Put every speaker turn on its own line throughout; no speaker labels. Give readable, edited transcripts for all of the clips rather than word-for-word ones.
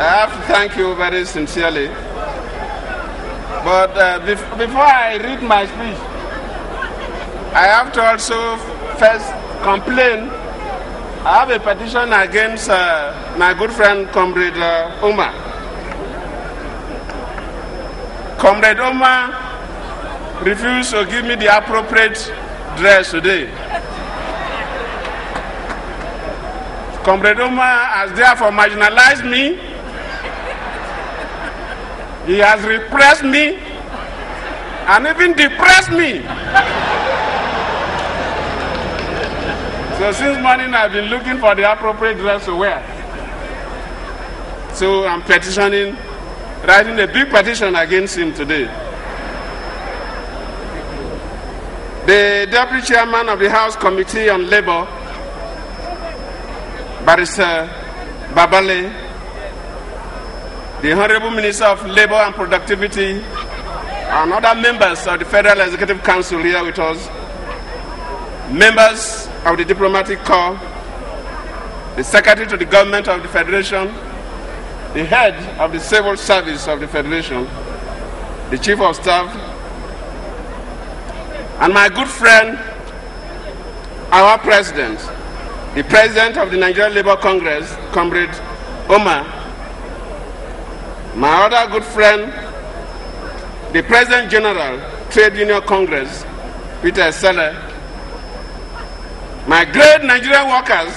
I have to thank you very sincerely. But before I read my speech, I have to also first complain. I have a petition against my good friend, Comrade Omar. Comrade Omar refused to give me the appropriate dress today. Comrade Omar has therefore marginalized me. He has repressed me and even depressed me. So since morning I've been looking for the appropriate dress to wear. So I'm petitioning, writing a big petition against him today. The Deputy Chairman of the House Committee on Labor, Barrister Babale, the Honorable Minister of Labor and Productivity, and other members of the Federal Executive Council here with us, members of the Diplomatic Corps, the Secretary to the Government of the Federation, the Head of the Civil Service of the Federation, the Chief of Staff, and my good friend, our President, the President of the Nigerian Labour Congress, Comrade Omar, my other good friend, the President General, Trade Union Congress, Peter Sele, my great Nigerian workers,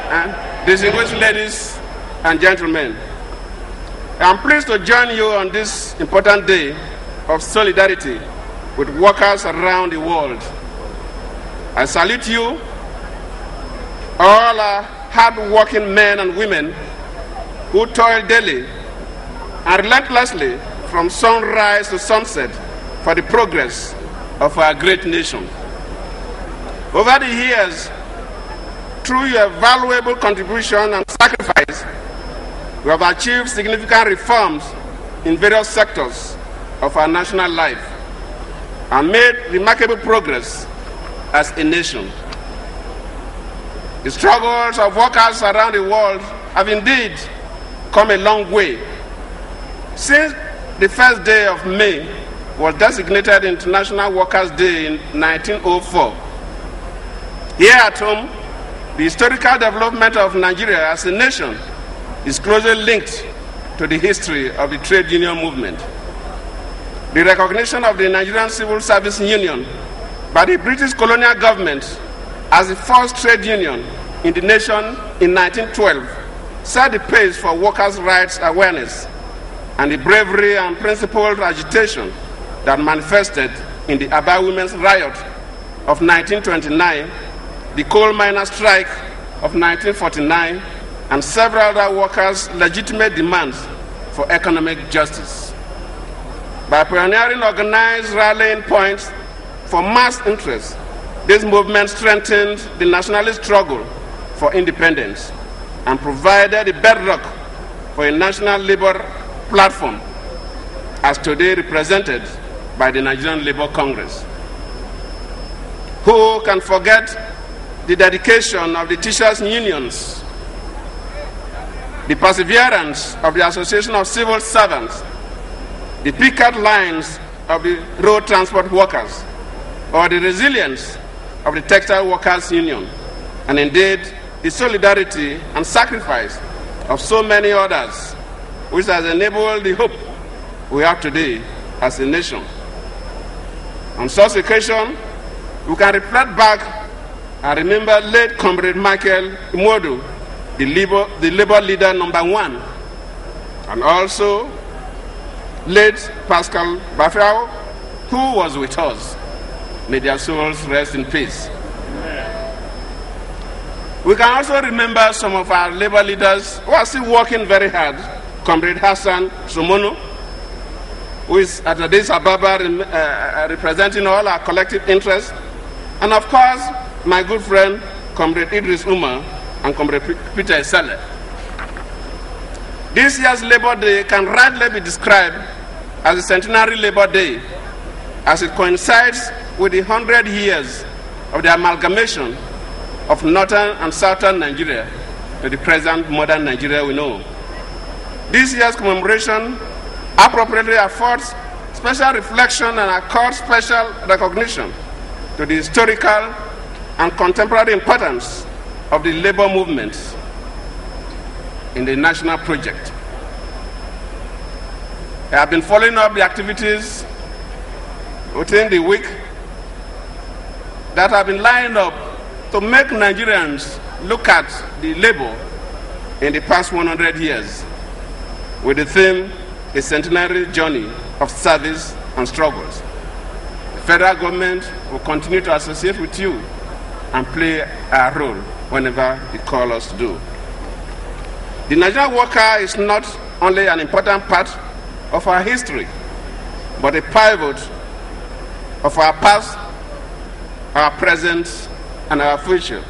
and distinguished ladies and gentlemen, I am pleased to join you on this important day of solidarity with workers around the world. I salute you, all our hard-working men and women who toil daily and relentlessly from sunrise to sunset for the progress of our great nation. Over the years, through your valuable contribution and sacrifice, we have achieved significant reforms in various sectors of our national life and made remarkable progress as a nation. The struggles of workers around the world have indeed come a long way. Since the first day of May was designated International Workers' Day in 1904, here at home, the historical development of Nigeria as a nation is closely linked to the history of the trade union movement. The recognition of the Nigerian Civil Service Union by the British colonial government as the first trade union in the nation in 1912 set the pace for workers' rights awareness and the bravery and principled agitation that manifested in the Aba Women's Riot of 1929, the coal miners' strike of 1949, and several other workers' legitimate demands for economic justice. By pioneering organized rallying points for mass interest, this movement strengthened the nationalist struggle for independence and provided the bedrock for a national labor platform, as today represented by the Nigerian Labour Congress. Who can forget the dedication of the teachers' unions, the perseverance of the Association of Civil Servants, the picket lines of the road transport workers, or the resilience of the Textile Workers Union, and indeed the solidarity and sacrifice of so many others, which has enabled the hope we have today as a nation. On such occasion, we can reflect back and remember late Comrade Michael Imodu, the labor leader #1, and also late Pascal Bafao, who was with us. May their souls rest in peace. We can also remember some of our labor leaders who are still working very hard. Comrade Hassan Sumono, who is at Addis Ababa representing all our collective interests. And of course, my good friend, Comrade Idris Umar and Comrade Peter Sele. This year's Labor Day can rightly be described as a centenary Labor Day, as it coincides with the 100 years of the amalgamation of northern and southern Nigeria to the present modern Nigeria we know. This year's commemoration appropriately affords special reflection and accords special recognition to the historical and contemporary importance of the labor movement in the national project. I have been following up the activities within the week that have been lined up to make Nigerians look at the labor in the past 100 years with the theme, A Centenary Journey of Service and Struggles. The federal government will continue to associate with you and play a role whenever you call us to do. The Nigerian worker is not only an important part of our history, but a pivot of our past, our present, and our future.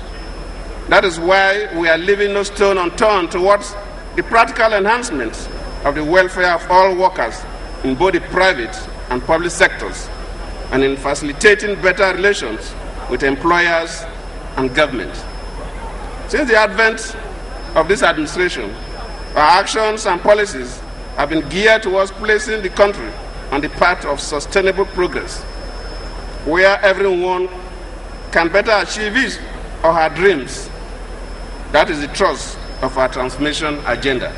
That is why we are leaving no stone unturned towards the practical enhancement of the welfare of all workers in both the private and public sectors, and in facilitating better relations with employers and government. Since the advent of this administration, our actions and policies have been geared towards placing the country on the path of sustainable progress, where everyone can better achieve his or her dreams. That is the thrust of our transformation agenda.